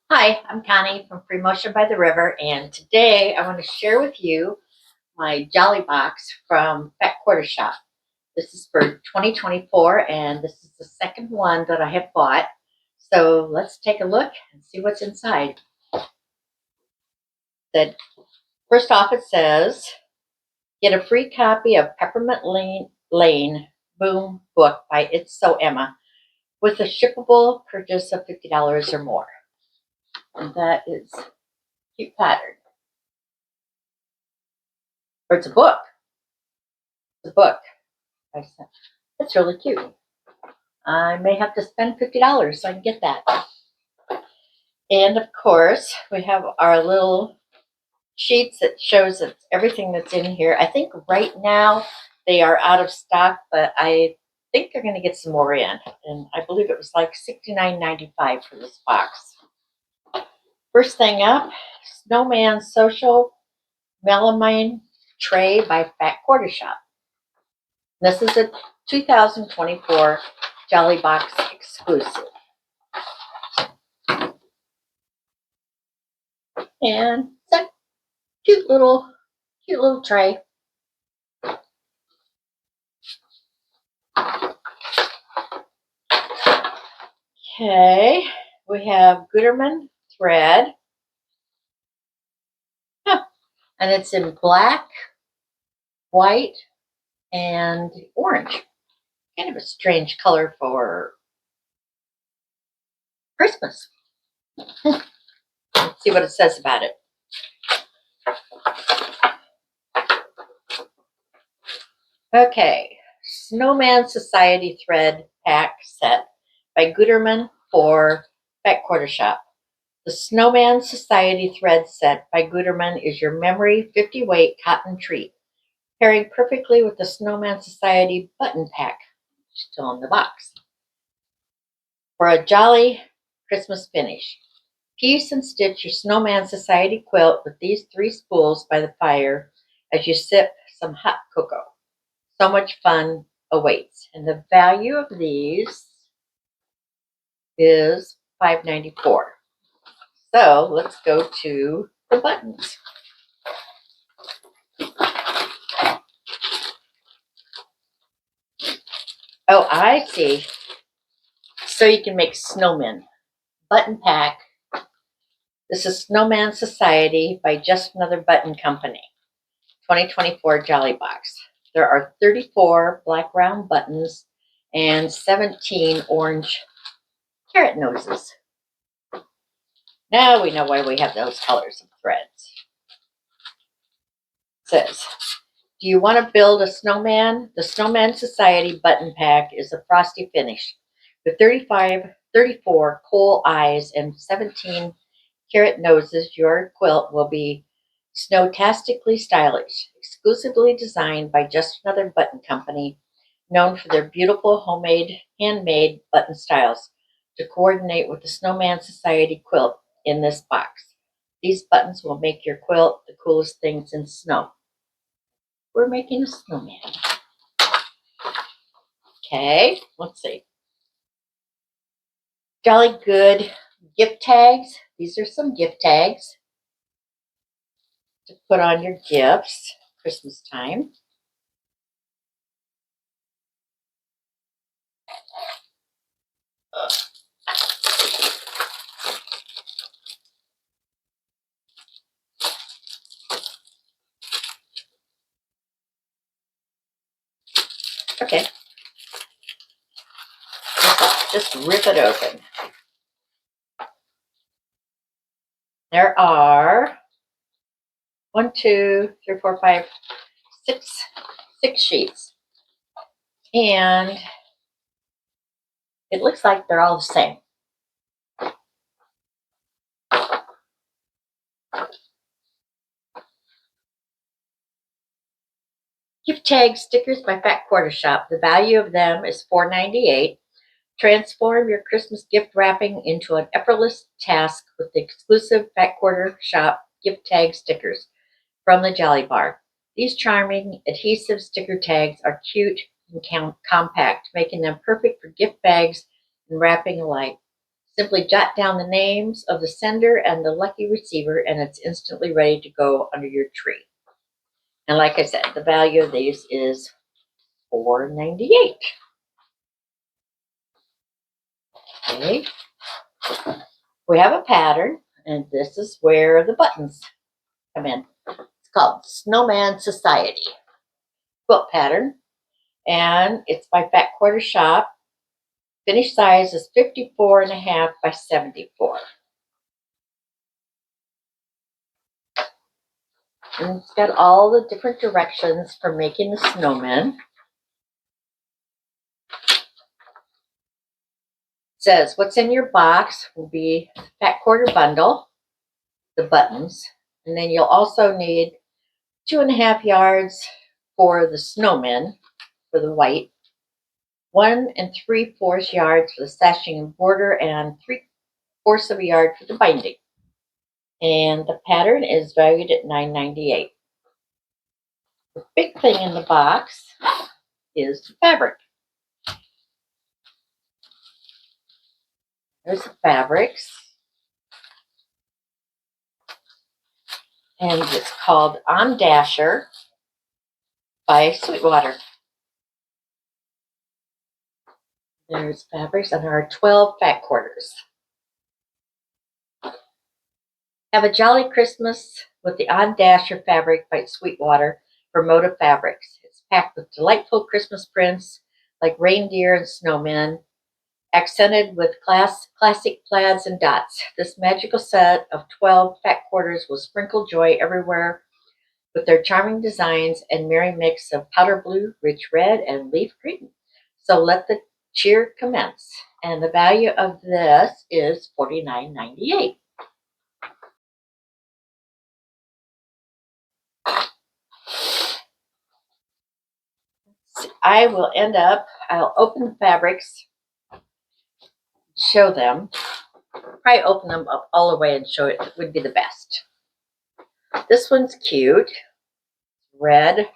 Hi, I'm Connie from Free Motion by the River, and today I want to share with you my Jolly Box from Fat Quarter Shop. This is for 2024, and this is the second one that I have bought. So let's take a look and see what's inside. That first off, it says, "Get a free copy of Peppermint Lane Boom book by It's So Emma with a shippable purchase of $50 or more." And that is cute pattern. Or it's a book. It's a book. It's really cute. I may have to spend $50 so I can get that. And of course, we have our little sheets that shows that everything that's in here. I think right now they are out of stock, but I think they're going to get some more in. And I believe it was like $69.95 for this box. First thing up, Snowman Social Melamine Tray by Fat Quarter Shop. This is a 2024 Jolly Box exclusive. And it's a cute little tray. Okay, we have Gutermann thread. Huh. And it's in black, white, and orange. Kind of a strange color for Christmas. Let's see what it says about it. Okay, Snowman Society Thread Pack Set by Gutermann for Fat Quarter Shop. The Snowman Society Thread Set by Gutermann is your memory 50 weight cotton treat, pairing perfectly with the Snowman Society button pack, still in the box, for a jolly Christmas finish. Piece and stitch your Snowman Society quilt with these 3 spools by the fire as you sip some hot cocoa. So much fun awaits. And the value of these is $5.94. So let's go to the buttons. Oh, I see. So you can make snowmen. Button pack. This is Snowman Society by Just Another Button Company. 2024 Jolly Box. There are 34 black round buttons and 17 orange carrot noses. Now we know why we have those colors of threads. It says, do you want to build a snowman? The Snowman Society button pack is a frosty finish with 34 coal eyes and 17 carrot noses. Your quilt will be snowtastically stylish, exclusively designed by Just Another Button Company, known for their beautiful handmade button styles to coordinate with the Snowman Society quilt in this box. These buttons will make your quilt the coolest things in snow. We're making a snowman. Okay, let's see. Jolly good gift tags. These are some gift tags to put on your gifts Christmas time. Okay, just rip it open. There are 1, 2, 3, 4, 5, 6 sheets, and it looks like they're all the same. Gift tag stickers by Fat Quarter Shop. The value of them is $4.98. Transform your Christmas gift wrapping into an effortless task with the exclusive Fat Quarter Shop gift tag stickers from the Jolly Bar. These charming adhesive sticker tags are cute and compact, making them perfect for gift bags and wrapping alike. Simply jot down the names of the sender and the lucky receiver, and it's instantly ready to go under your tree. And like I said, the value of these is $4.98. Okay. We have a pattern, and this is where the buttons come in. It's called Snowman Society quilt pattern, and it's by Fat Quarter Shop. Finished size is 54.5 by 74. And it's got all the different directions for making the snowman. It says what's in your box will be Fat Quarter bundle, the buttons, and then you'll also need 2.5 yards for the snowman, for the white, 1 3/4 yards for the sashing and border, and 3/4 of a yard for the binding. And the pattern is valued at $9.98. The big thing in the box is the fabric. There's the fabrics. And it's called On Dasher by Sweetwater. There's fabrics, and there are 12 fat quarters. Have a jolly Christmas with the On Dasher fabric by Sweetwater from Moda Fabrics. It's packed with delightful Christmas prints like reindeer and snowmen, accented with classic plaids and dots. This magical set of 12 fat quarters will sprinkle joy everywhere with their charming designs and merry mix of powder blue, rich red, and leaf green. So let the cheer commence. And the value of this is $49.98. I'll open the fabrics, show them. Probably open them up all the way and show it would be the best. This one's cute. Red.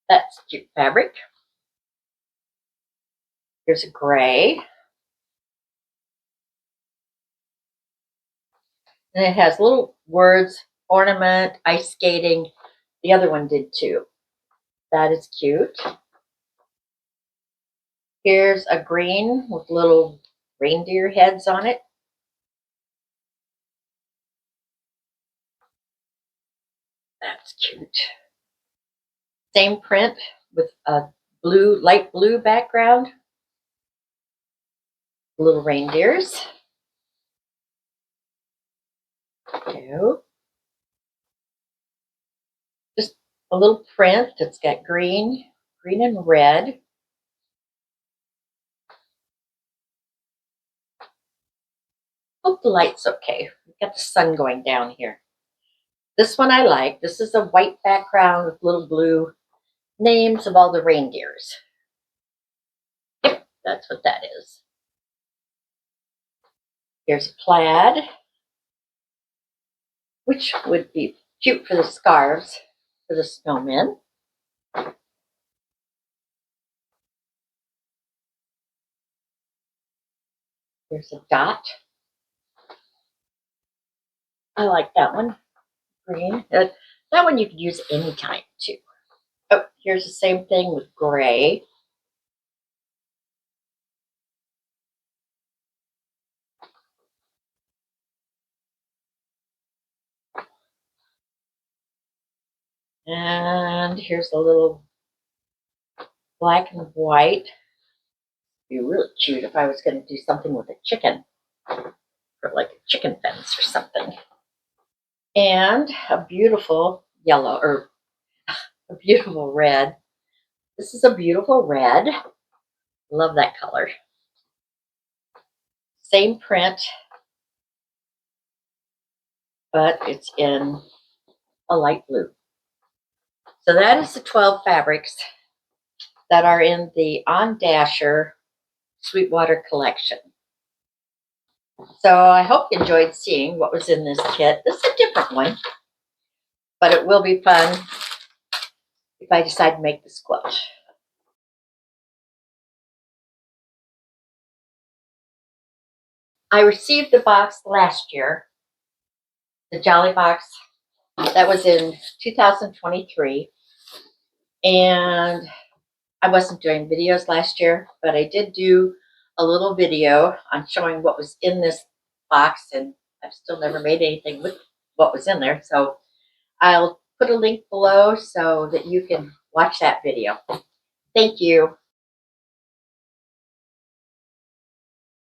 That's cute fabric. Here's a gray. And it has little words, ornament, ice skating. The other one did too. That is cute. Here's a green with little reindeer heads on it. That's cute. Same print with a blue, light blue background. Little reindeers. Two. Just a little print that's got green and red. Hope the light's okay. We've got the sun going down here. This one I like. This is a white background with little blue names of all the reindeers. Yep, that's what that is. Here's a plaid, which would be cute for the scarves for the snowmen. Here's a dot. I like that one. Green. That one you could use anytime too. Oh, here's the same thing with gray. And here's a little black and white. It'd be really cute if I was going to do something with a chicken, or like a chicken fence or something. And a beautiful yellow, or a beautiful red. This is a beautiful red. Love that color. Same print, but it's in a light blue. So that is the 12 fabrics that are in the On Dasher Sweetwater collection. So I hope you enjoyed seeing what was in this kit. This is a different one, but it will be fun if I decide to make this quilt. I received the box last year, the Jolly Box. That was in 2023. And I wasn't doing videos last year, but I did do a little video on showing what was in this box, and I've still never made anything with what was in there. So I'll put a link below so that you can watch that video. Thank you.